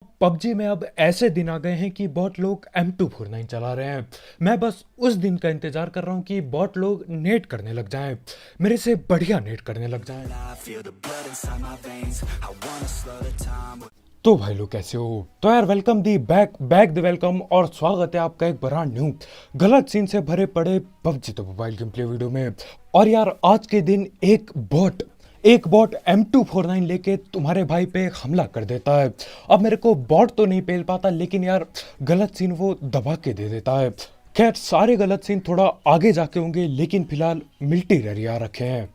PUBG में अब ऐसे दिन आ गए हैं कि बहुत लोग M249 चला रहे हैं। मैं बस उस दिन का इंतजार कर रहा हूँ कि बहुत लोग नेट करने लग जाएं, मेरे से बढ़िया नेट करने लग जाएं। तो भाई लोग कैसे हो? तो यार welcome the back back the welcome और स्वागत है आपका एक ब्रांड न्यू गलत सीन से भरे पड़े PUBG the mobile game play video में। और यार आज के दिन एक बॉट M249 लेके तुम्हारे भाई पे हमला कर देता है। अब मेरे को बॉट तो नहीं पेल पाता, लेकिन यार गलत सीन वो दबा के दे देता है। खैर सारे गलत सीन थोड़ा आगे जाके होंगे, लेकिन फिलहाल मिलिट्री रैली आ रखे हैं।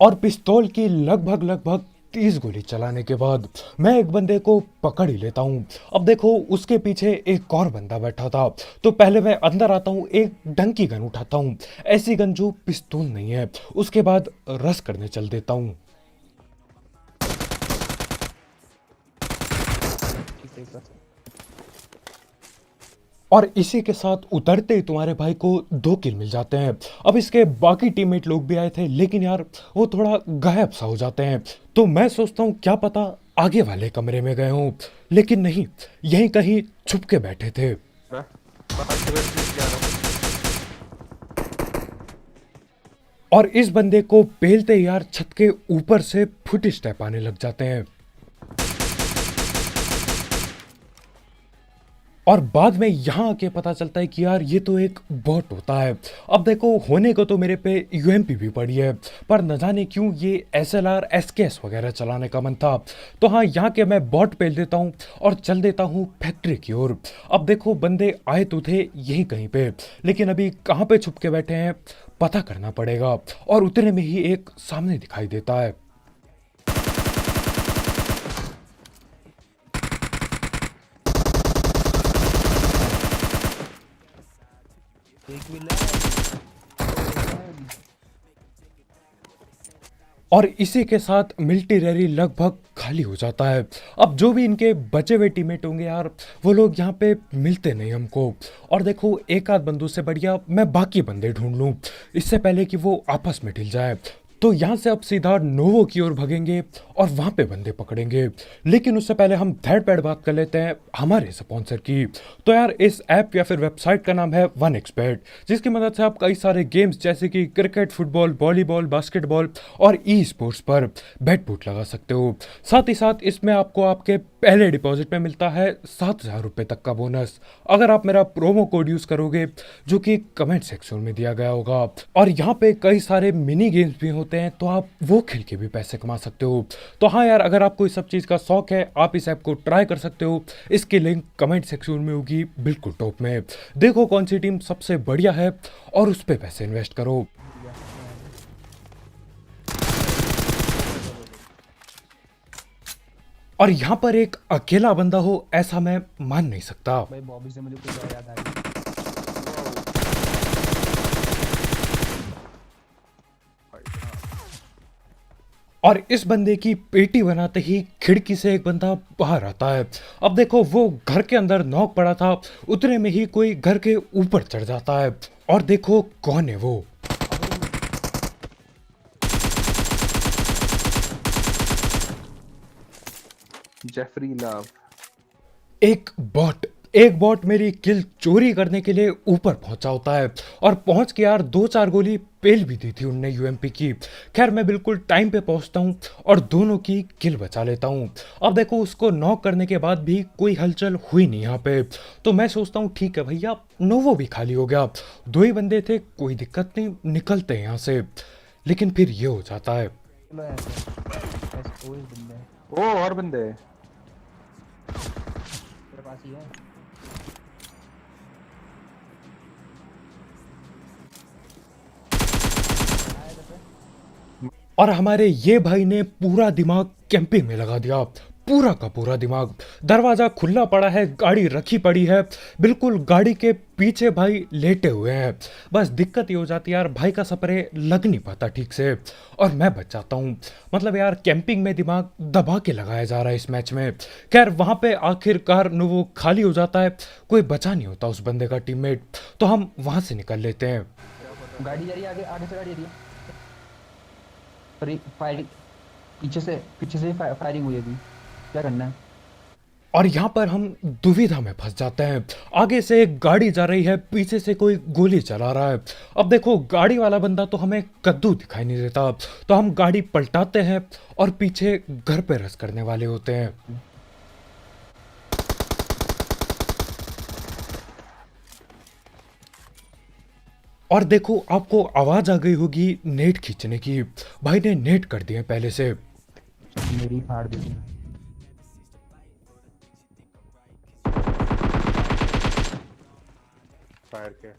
और पिस्तौल की लगभग लगभग 30 गोली चलाने के बाद मैं एक बंदे को पकड़ ही लेता हूँ। अब देखो उसके पीछे एक और बंदा बैठा था, तो पहले मैं अंदर आता हूँ, एक ढंग की गन उठाता हूँ, ऐसी गन जो पिस्तौल नहीं है। उसके बाद रश करने चल देता हूँ। और इसी के साथ उतरते ही तुम्हारे भाई को 2 किल मिल जाते हैं। अब इसके बाकी टीममेट लोग भी आए थे, लेकिन यार वो थोड़ा गायब सा हो जाते हैं। तो मैं सोचता हूँ क्या पता आगे वाले कमरे में गए हों, लेकिन नहीं, यहीं कहीं छुप के बैठे थे। मैं बाहर से वेस्ट जा रहा हूँ। और इस बंदे को पेलते ही यार छत के ऊपर से फुट स्टेप आने लग जाते हैं। और बाद में यहाँ आके पता चलता है कि यार ये तो एक बॉट होता है। अब देखो होने को तो मेरे पे यूएमपी भी पड़ी है, पर न जाने क्यों ये एसएलआर एसकेएस वगैरह चलाने का मन था। तो हाँ, यहाँ के मैं बॉट पेल देता हूँ और चल देता हूँ फैक्ट्री की ओर। अब देखो बंदे आए तो थे यहीं कहीं पे, लेकिन अभी कहाँ पे छुप के बैठे हैं पता करना पड़ेगा। और उतने में ही एक सामने दिखाई देता है। एक मिला। और इसी के साथ मिलिट्री रैली लगभग खाली हो जाता है। अब जो भी इनके बचे हुए टीममेट होंगे यार, वो लोग यहाँ पे मिलते नहीं हमको। और देखो एक आध बंदूक से बढ़िया मैं बाकी बंदे ढूंढ लूँ, इससे पहले कि वो आपस में ढिल जाए। तो यहाँ से अब सीधा नोवो की ओर भगेंगे और वहाँ पे बंदे पकड़ेंगे। लेकिन उससे पहले हम थर्ड पैड बात कर लेते हैं हमारे स्पॉन्सर की। तो यार इस ऐप या फिर वेबसाइट का नाम है 1xBet, जिसकी मदद से आप कई सारे गेम्स जैसे कि क्रिकेट, फुटबॉल, वॉलीबॉल, बास्केटबॉल और ई स्पोर्ट्स पर बेट बूट लगा सकते हो। साथ ही साथ इसमें आपको आपके पहले डिपॉजिट में मिलता है 7,000 रुपये तक का बोनस, अगर आप मेरा प्रोमो कोड यूज़ करोगे, जो कि कमेंट सेक्शन में दिया गया होगा। और यहाँ पे कई सारे मिनी गेम्स भी होते हैं, तो आप वो खेल के भी पैसे कमा सकते हो। तो हाँ यार, अगर आपको इस सब चीज़ का शौक है, आप इस ऐप को ट्राई कर सकते हो। इसकी लिंक कमेंट सेक्शन में होगी बिल्कुल टॉप में। देखो कौन सी टीम सबसे बढ़िया है और उस पर पैसे इन्वेस्ट करो। और यहाँ पर एक अकेला बंदा हो ऐसा मैं मान नहीं सकता। भाई बॉबी से मुझे कुछ और याद आ गया। और इस बंदे की पेटी बनाते ही खिड़की से एक बंदा बाहर आता है। अब देखो वो घर के अंदर नॉक पड़ा था, उतने में ही कोई घर के ऊपर चढ़ जाता है। और देखो कौन है वो। Jeffrey love. एक बॉट मेरी किल चोरी करने के लिए ऊपर पहुंचा होता है, और पहुंच के यार 2-4 गोली पेल भी दी थी उनने यूएमपी की। खैर मैं बिल्कुल टाइम पे पहुंचता हूं और दोनों की किल बचा लेता हूं। अब देखो उसको नॉक करने के बाद भी कोई हलचल हुई नहीं यहाँ पे। तो मैं सोचता हूँ ठीक है भैया, नोवो भी खाली हो गया, 2 ही बंदे थे, कोई दिक्कत नहीं, निकलते हैं यहाँ से। लेकिन फिर ये हो जाता है। चलो ऐसे कोई बंदा है ओ और बंदे। तेरे पास ही है। और हमारे ये भाई ने पूरा दिमाग कैंपिंग में लगा दिया, पूरा का पूरा दिमाग। दरवाजा खुला पड़ा है, गाड़ी रखी पड़ी है, बिल्कुल गाड़ी के पीछे भाई लेटे हुए हैं। बस दिक्कत ये हो जाती है यार, भाई का स्प्रे लग नहीं पाता ठीक से और मैं बच जाता हूँ। मतलब यार कैंपिंग में दिमाग दबा के लगाया जा रहा है इस मैच में। खैर वहां पे आखिरकार वो खाली हो जाता है, कोई बचा नहीं होता उस बंदे का टीममेट, तो हम वहां से निकल लेते हैं। गाड़ी जा रही है, आगे आगे से गाड़ी आ रही है। और फायरिंग पीछे से फायरिंग हुई है अभी। क्या करना है? और यहाँ पर हम दुविधा में फंस जाते हैं। आगे से एक गाड़ी जा रही है, पीछे से कोई गोली चला रहा है। अब देखो गाड़ी वाला बंदा तो हमें कद्दू दिखाई नहीं देता, तो हम गाड़ी पलटाते हैं और पीछे घर पे रस करने वाले होते हैं। और देखो आपको आवाज आ गई होगी नेट खींचने की। भाई ने नेट कर दिए पहले से। मेरी फाड़ दी थी। फायर के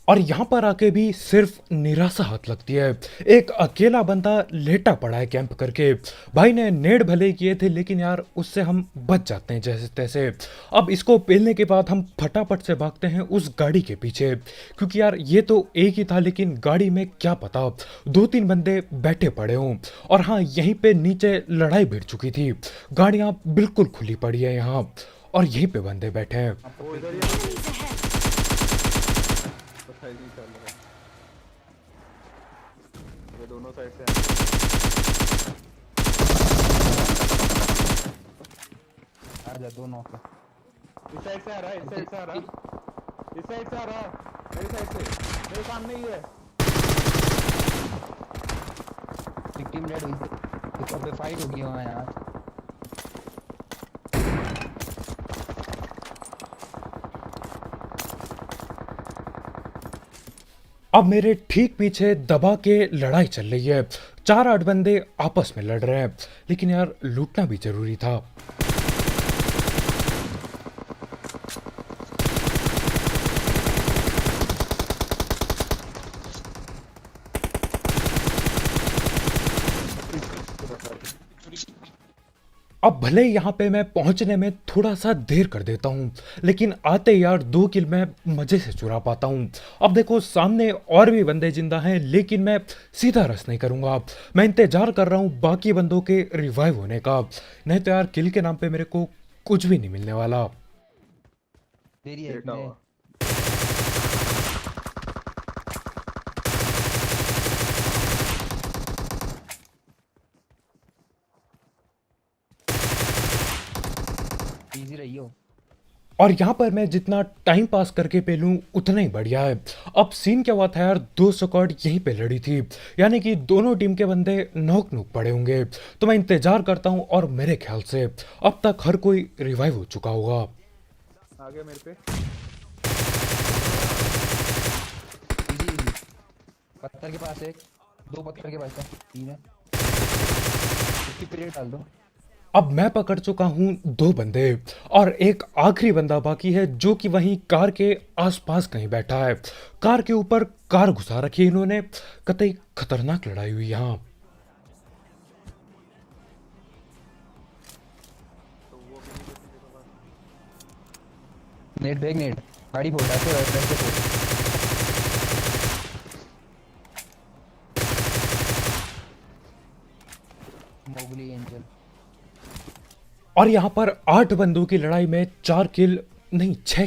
और यहाँ पर आके भी सिर्फ निराशा हाथ लगती है। एक अकेला बंदा लेटा पड़ा है कैंप करके। भाई ने नेड भले किए थे लेकिन यार उससे हम बच जाते हैं जैसे तैसे। अब इसको पेलने के बाद हम फटाफट से भागते हैं उस गाड़ी के पीछे, क्योंकि यार ये तो एक ही था लेकिन गाड़ी में क्या पता 2-3 बंदे बैठे पड़े हों। और हाँ, यहीं पे नीचे लड़ाई भिड़ चुकी थी, गाड़ियाँ बिल्कुल खुली पड़ी है यहाँ और यहीं पे बंदे बैठे हैं। वो इधर ही पता ही नहीं चल रहा है। ये दोनों साइड से आ जा, दोनों से। इस साइड से आ रहा है, इस साइड से आ रहा है, इस साइड से आ रहा है, मेरी साइड से, मेरे सामने ही है। विक्टिम डेड हुई थी। अब फाइट हो गई वहाँ यार। अब मेरे ठीक पीछे दबा के लड़ाई चल रही है। 4-8 बंदे आपस में लड़ रहे हैं, लेकिन यार लूटना भी जरूरी था। अब भले ही यहाँ पे मैं पहुंचने में थोड़ा सा देर कर देता हूँ, लेकिन आते यार 2 किल मैं मजे से चुरा पाता हूँ। अब देखो सामने और भी बंदे जिंदा हैं, लेकिन मैं सीधा रस नहीं करूँगा। मैं इंतजार कर रहा हूँ बाकी बंदों के रिवाइव होने का, नहीं तो यार किल के नाम पे मेरे को कुछ भी नहीं मिलने वाला। देरी है लेटा हुआ। इजी रही हो। और यहाँ पर मैं जितना टाइम पास करके पेलूं उतना ही बढ़िया है। अब सीन क्या हुआ था यार, 2 स्क्वाड यहीं पे लड़ी थी, यानी कि दोनों टीम के बंदे नोक नोक पड़े होंगे। तो मैं इंतजार करता हूँ और मेरे ख्याल से अब तक हर कोई रिवाइव हो चुका होगा। आ गया मेरे पे। Easy easy. पत्थर के पास एक, 2 पत्थर के पास है, 3 है। इसकी पीरियड डाल दो। अब मैं पकड़ चुका हूँ 2 बंदे और एक आखिरी बंदा बाकी है, जो कि वहीं कार के आसपास कहीं बैठा है। कार के ऊपर कार घुसा रखी है इन्होंने। कतई खतरनाक लड़ाई हुई यहाँ। Net bag net. गाड़ी फोड़ ऐसे वैसे फोड़। Mowgli angel. और यहाँ पर 8 बंदों की लड़ाई में 4 किल नहीं 6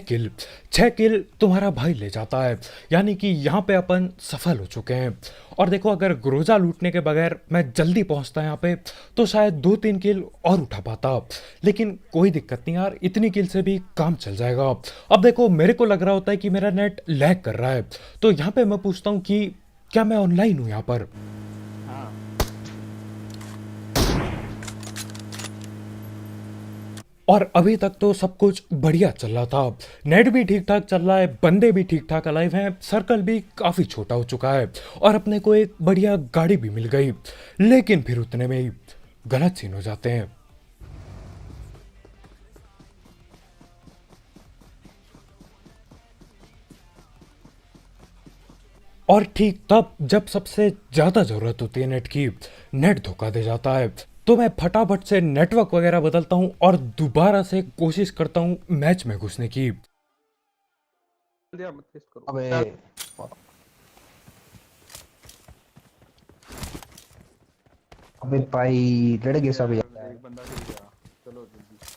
किल तुम्हारा भाई ले जाता है, यानी कि यहाँ पे अपन सफल हो चुके हैं। और देखो अगर ग्रोजा लूटने के बगैर मैं जल्दी पहुँचता यहाँ पे तो शायद 2-3 किल और उठा पाता, लेकिन कोई दिक्कत नहीं यार, इतनी किल से भी काम चल जाएगा। अब देखो मेरे को लग रहा होता है कि मेरा नेट लैग कर रहा है, तो यहाँ पे मैं पूछता हूँ कि क्या मैं ऑनलाइन हूँ यहाँ पर। और अभी तक तो सब कुछ बढ़िया चल रहा था, नेट भी ठीक ठाक चल रहा है, बंदे भी ठीक ठाक अलाइव हैं, सर्कल भी काफ़ी छोटा हो चुका है और अपने को एक बढ़िया गाड़ी भी मिल गई। लेकिन फिर उतने में ही गलत सीन हो जाते हैं। और ठीक तब जब सबसे ज़्यादा ज़रूरत होती है नेट की, नेट धोखा दे जाता है। तो मैं फटाफट से नेटवर्क वगैरह बदलता हूँ और दोबारा से कोशिश करता हूँ मैच में घुसने की। जल्दी मत किस करो। अबे अबे भाई लड़ गए सब यार। एक बंदा गिर गया, चलो जल्दी।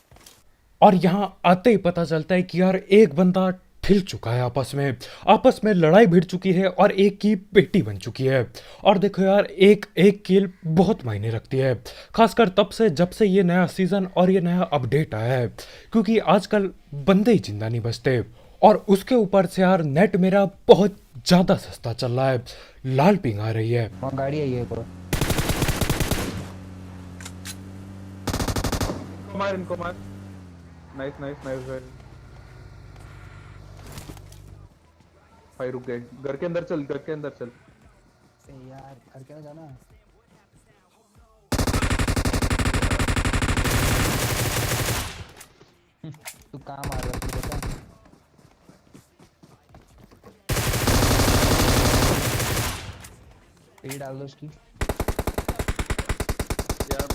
और यहाँ आते ही पता चलता है कि यार एक बंदा ठिल चुका है, आपस में लड़ाई भिड़ चुकी है और एक की पेटी बन चुकी है। और देखो यार एक एक किल बहुत मायने रखती है, खासकर तब से जब से ये नया सीजन और ये नया अपडेट आया है, क्योंकि आजकल बंदे ही जिंदा नहीं बचते। और उसके ऊपर से यार नेट मेरा बहुत ज़्यादा सस्ता चल रहा है, लाल पिंग आ रही है। वहाँ गाड़ी आई है एक और। इनको मार। नाइस नाइस नाइस भाई। भाई रुक गए, घर के अंदर चल, घर के अंदर चल। ए यार घर के ना जाना। तू कहाँ मार रहा है तू बता। पेड़ डाल दो उसकी। यार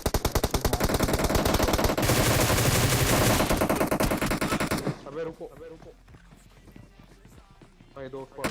अबे रुको भाई, दो स्क्वाड।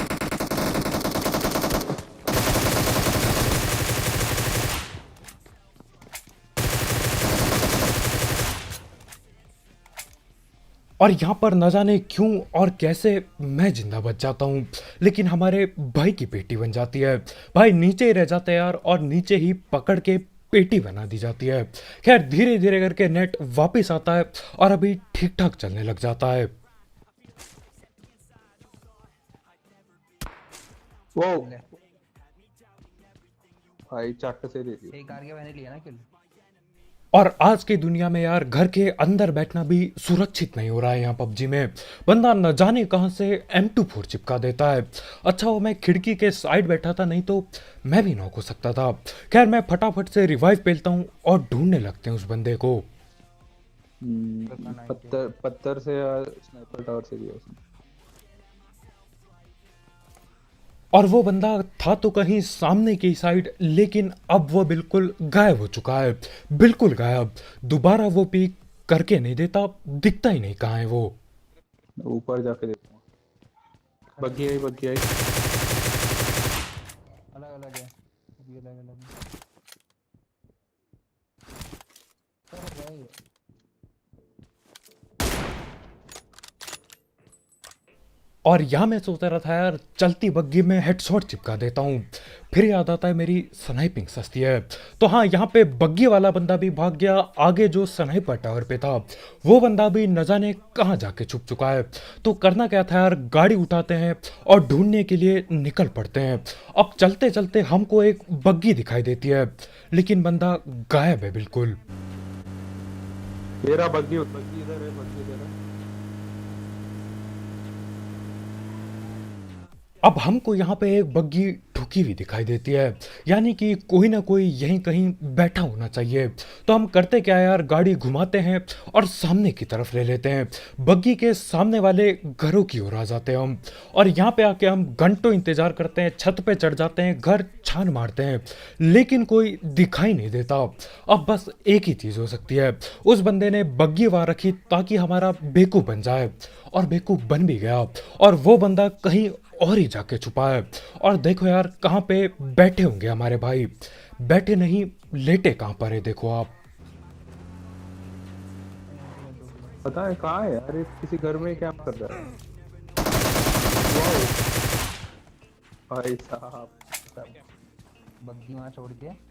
और यहाँ पर न जाने क्यों और कैसे मैं जिंदा बच जाता हूँ, लेकिन हमारे भाई की पेटी बन जाती है। भाई नीचे ही रह जाते हैं यार, और नीचे ही पकड़ के पेटी बना दी जाती है। खैर धीरे धीरे करके नेट वापस आता है और अभी ठीक ठाक चलने लग जाता है। वो ले भाई चट से दे दिया। एक कार के मैंने लिया ना किल। और आज की दुनिया में यार घर के अंदर बैठना भी सुरक्षित नहीं हो रहा है। यहाँ पबजी में बंदा न जाने कहाँ से M24 चिपका देता है। अच्छा वो मैं खिड़की के साइड बैठा था, नहीं तो मैं भी नॉक हो सकता था। खैर मैं फटाफट से रिवाइव पेलता हूँ और ढूंढने लगते हैं उस बंदे को। पत्थर से या स्नाइपर टावर से दिया उसने। और वो बंदा था तो कहीं सामने की साइड, लेकिन अब वो बिल्कुल गायब हो चुका है, बिल्कुल गायब। दोबारा वो पीक करके नहीं देता, दिखता ही नहीं कहाँ है वो। ऊपर जाके देखूंगा। बग्गी आई अलग अलग है ये अलग अलग है। सब भाई और यहाँ मैं सोच रहा था यार चलती बग्गी में हेडशॉट चिपका देता हूँ, फिर याद आता है मेरी स्नाइपिंग सस्ती है। तो हाँ यहाँ पे बग्गी वाला बंदा भी भाग गया, आगे जो स्नाइपर टावर पे था वो बंदा भी न जाने कहाँ जाके छुप चुका है। तो करना क्या था यार, गाड़ी उठाते हैं और ढूंढने के लिए निकल पड़ते हैं। अब चलते चलते हमको एक बग्गी दिखाई देती है, लेकिन बंदा गायब है बिल्कुल। तेरा बग्गी इधर है, बग्गी इधर है। अब हमको यहाँ पे एक बग्गी ठुकी हुई दिखाई देती है, यानी कि कोई ना कोई यहीं कहीं बैठा होना चाहिए। तो हम करते क्या यार, गाड़ी घुमाते हैं और सामने की तरफ ले लेते हैं। बग्गी के सामने वाले घरों की ओर आ जाते हैं हम, और यहाँ पे आके हम घंटों इंतजार करते हैं, छत पे चढ़ जाते हैं, घर छान मारते हैं, लेकिन कोई दिखाई नहीं देता। अब बस एक ही चीज़ हो सकती है, उस बंदे ने बग्गी वहाँ रखी ताकि हमारा बेवकूफ़ बन जाए, और बेवकूफ़ बन भी गया। और वो बंदा कहीं और ही जाके छुपा है। और देखो यार कहाँ पे बैठे होंगे हमारे भाई, बैठे नहीं लेटे कहाँ पर है देखो आप। पता है कहाँ है यार, ये किसी घर में क्या कर रहा है। भाई साहब बग्गी वहाँ छोड़ के।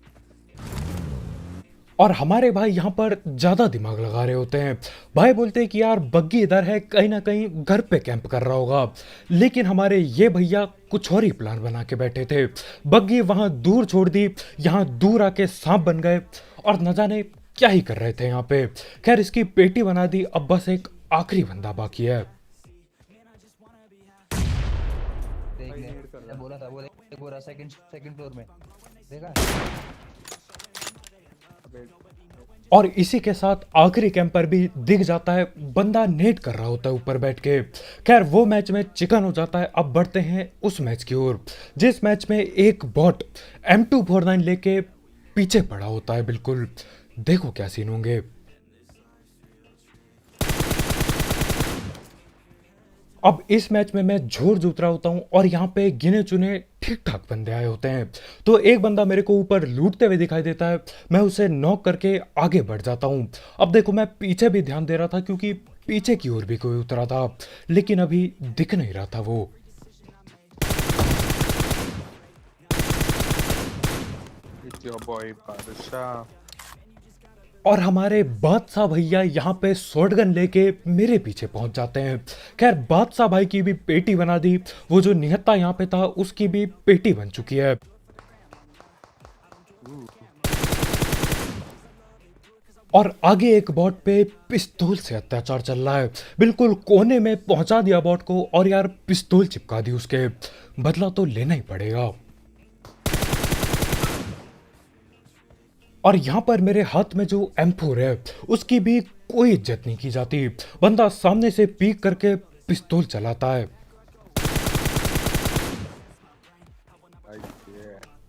और हमारे भाई यहाँ पर ज़्यादा दिमाग लगा रहे होते हैं। भाई बोलते हैं कि यार बग्गी इधर है, कहीं ना कहीं घर पे कैंप कर रहा होगा, लेकिन हमारे ये भैया कुछ और ही प्लान बना के बैठे थे। बग्गी वहाँ दूर छोड़ दी, यहाँ दूर आके सांप बन गए, और न जाने क्या ही कर रहे थे यहाँ पे। खैर इसकी पेटी बना दी, अब बस एक आखिरी बंदा बाकी है। देख ले मैं बोला था, वो रहा सेकंड फ्लोर में देखा। और इसी के साथ आखिरी कैंपर भी दिख जाता है, बंदा नेट कर रहा होता है ऊपर बैठ के। खैर वो मैच में चिकन हो जाता है। अब बढ़ते हैं उस मैच की ओर, जिस मैच में एक बॉट M249 लेके पीछे पड़ा होता है बिल्कुल। देखो क्या सीन होंगे। अब इस मैच में मैं जोर उतरा होता हूँ और यहाँ पे गिने चुने ठीक ठाक बंदे आए होते हैं। तो एक बंदा मेरे को ऊपर लूटते हुए दिखाई देता है, मैं उसे नॉक करके आगे बढ़ जाता हूँ। अब देखो मैं पीछे भी ध्यान दे रहा था क्योंकि पीछे की ओर भी कोई उतरा था, लेकिन अभी दिख नहीं रहा था वो। It's your boy बादशाह। और हमारे बादशाह भैया यहाँ पे शॉटगन लेके मेरे पीछे पहुंच जाते हैं। खैर बादशाह भाई की भी पेटी बना दी, वो जो निहत्ता यहाँ पे था उसकी भी पेटी बन चुकी है। और आगे एक बॉट पे पिस्तौल से अत्याचार चल रहा है, बिल्कुल कोने में पहुंचा दिया बॉट को और यार पिस्तौल चिपका दी उसके। बदला तो लेना ही पड़ेगा। और यहाँ पर मेरे हाथ में जो M4 है उसकी भी कोई इज्जत नहीं की जाती। बंदा सामने से पीक करके पिस्तौल चलाता है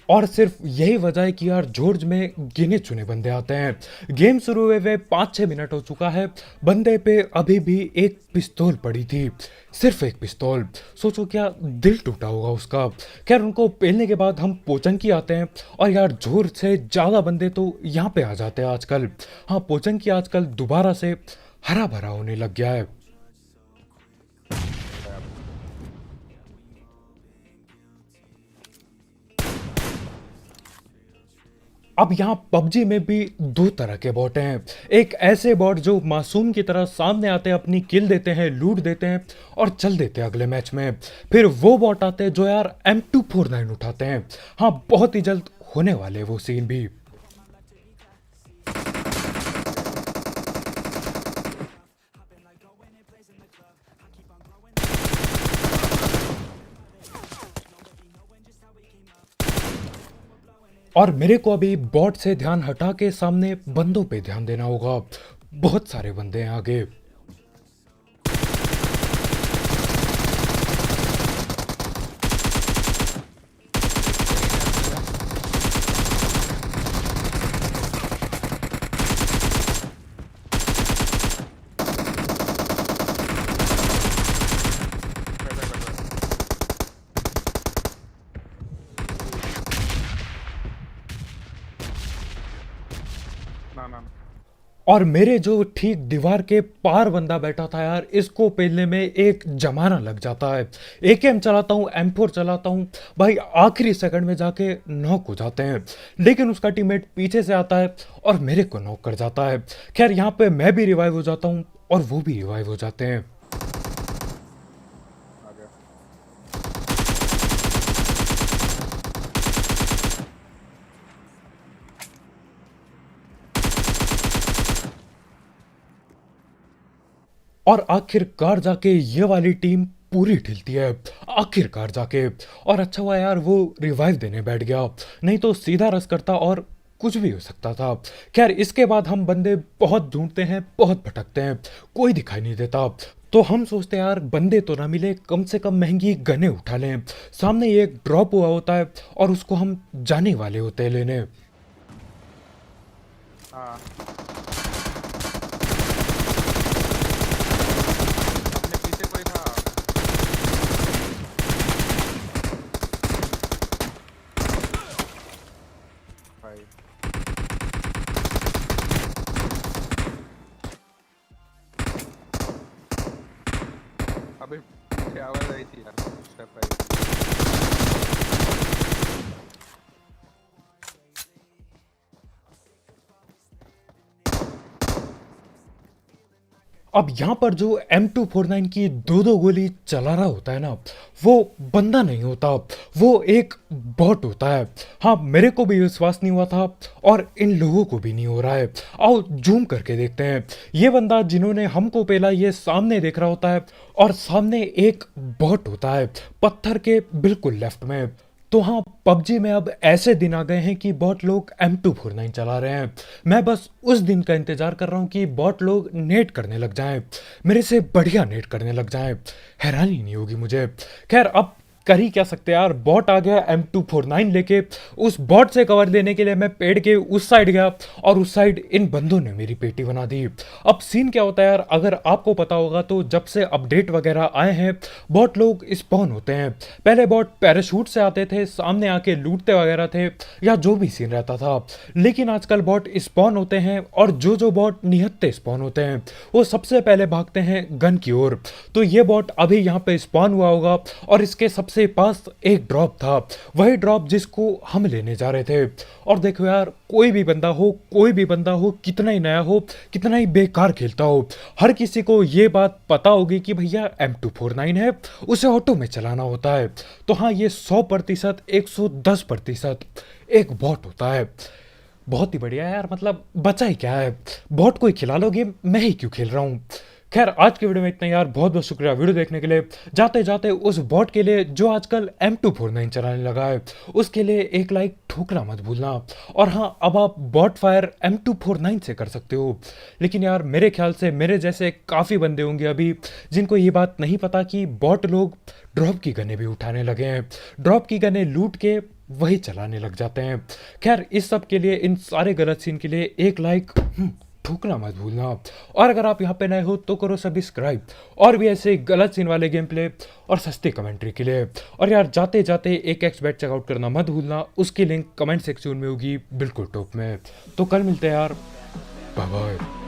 और सिर्फ यही वजह है कि यार जॉर्ज में गिने चुने बंदे आते हैं। गेम शुरू हुए हुए 5-6 मिनट हो चुका है, बंदे पे अभी भी एक पिस्तौल पड़ी थी, सिर्फ एक पिस्तौल। सोचो क्या दिल टूटा होगा उसका। खैर उनको पेलने के बाद हम पोचंकी आते हैं और यार जॉर्ज से ज़्यादा बंदे तो यहाँ पे आ जाते हैं आजकल। हाँ पोचंकी आजकल दोबारा से हरा भरा होने लग गया है। अब यहाँ पबजी में भी दो तरह के बॉट हैं। एक ऐसे बॉट जो मासूम की तरह सामने आते हैं, अपनी किल देते हैं, लूट देते हैं और चल देते हैं अगले मैच में। फिर वो बॉट आते हैं जो यार M249 उठाते हैं। हाँ बहुत ही जल्द होने वाले वो सीन भी। और मेरे को अभी बॉट से ध्यान हटा के सामने बंदों पे ध्यान देना होगा। बहुत सारे बंदे हैं आगे। ना ना और मेरे जो ठीक दीवार के पार बंदा बैठा था यार, इसको पेलने में एक जमाना लग जाता है। AKM चलाता हूँ, M4 चलाता हूँ, भाई आखिरी सेकंड में जाके नॉक हो जाते हैं। लेकिन उसका टीममेट पीछे से आता है और मेरे को नॉक कर जाता है। खैर यहाँ पे मैं भी रिवाइव हो जाता हूँ और वो भी रिवाइव हो जाते हैं। आ गया। और आखिरकार जाके ये वाली टीम पूरी ढिलती है, आखिरकार जाके। और अच्छा हुआ यार वो रिवाइव देने बैठ गया, नहीं तो सीधा रस करता और कुछ भी हो सकता था। खैर इसके बाद हम बंदे बहुत ढूंढते हैं, बहुत भटकते हैं, कोई दिखाई नहीं देता। तो हम सोचते हैं यार बंदे तो ना मिले, कम से कम महंगी गने उठा लें। सामने ही एक ड्रॉप हुआ होता है और उसको हम जाने वाले होते हैं लेने। हाँ अपने पीछे कोई था। भाई अबे क्या आवाज आई थी यार। अच्छा भाई अब यहाँ पर जो M249 की दो दो गोली चला रहा होता है ना, वो बंदा नहीं होता, वो एक बॉट होता है। हाँ मेरे को भी विश्वास नहीं हुआ था और इन लोगों को भी नहीं हो रहा है। आओ जूम करके देखते हैं। ये बंदा जिन्होंने हमको पहला ये सामने देख रहा होता है और सामने एक बॉट होता है पत्थर के बिल्कुल लेफ्ट में। तो हाँ पबजी में अब ऐसे दिन आ गए हैं कि बॉट लोग M249 चला रहे हैं। मैं बस उस दिन का इंतजार कर रहा हूँ कि बॉट लोग नेट करने लग जाएं, मेरे से बढ़िया नेट करने लग जाएं। हैरानी नहीं होगी मुझे। खैर अब कर ही क्या सकते यार, बॉट आ गया M249 लेके। उस बॉट से कवर लेने के लिए मैं पेड़ के उस साइड गया और उस साइड इन बंदों ने मेरी पेटी बना दी। अब सीन क्या होता है यार, अगर आपको पता होगा तो जब से अपडेट वगैरह आए हैं बॉट लोग स्पॉन होते हैं। पहले बॉट पैराशूट से आते थे, सामने आके लूटते वगैरह थे या जो भी सीन रहता था, लेकिन आजकल बॉट स्पॉन होते हैं और जो बॉट निहत्ते स्पॉन होते हैं वो सबसे पहले भागते हैं गन की ओर। तो ये बॉट अभी यहाँ पे स्पॉन हुआ होगा और इसके सबसे पास एक ड्रॉप था, वही ड्रॉप जिसको हम लेने जा रहे थे। और देखो यार, कोई भी बंदा हो, कितना ही नया हो, कितना ही बेकार खेलता हो, हर किसी को ये बात पता होगी कि भैया M249 है, उसे ऑटो में चलाना होता है। तो हाँ, ये 100%, 110% एक बॉट होता है। बहुत ही बढ़िया यार, मतलब बचा ही क्या है, बॉट को ही खिला लो गेम, मैं ही क्यों खेल रहा हूँ। खैर, आज के वीडियो में इतना यार, बहुत बहुत शुक्रिया वीडियो देखने के लिए। जाते जाते उस बॉट के लिए जो आजकल M249 चलाने लगा है, उसके लिए एक लाइक ठोकना मत भूलना। और हाँ, अब आप बॉट फायर M249 से कर सकते हो, लेकिन यार मेरे ख्याल से मेरे जैसे काफ़ी बंदे होंगे अभी जिनको ये बात नहीं पता कि बॉट लोग ड्रॉप की गनें भी उठाने लगे हैं, ड्रॉप की गनें लूट के वही चलाने लग जाते हैं। खैर, इस सब के लिए, इन सारे गलत सीन के लिए एक लाइक ठोकना मत भूलना। और अगर आप यहाँ पे नए हो तो करो सब्सक्राइब, और भी ऐसे गलत सीन वाले गेम प्ले और सस्ती कमेंट्री के लिए। और यार जाते जाते एक एक्सबेट चेकआउट करना मत भूलना, उसकी लिंक कमेंट सेक्शन में होगी बिल्कुल टॉप में। तो कल मिलते हैं यार, बाय बाय।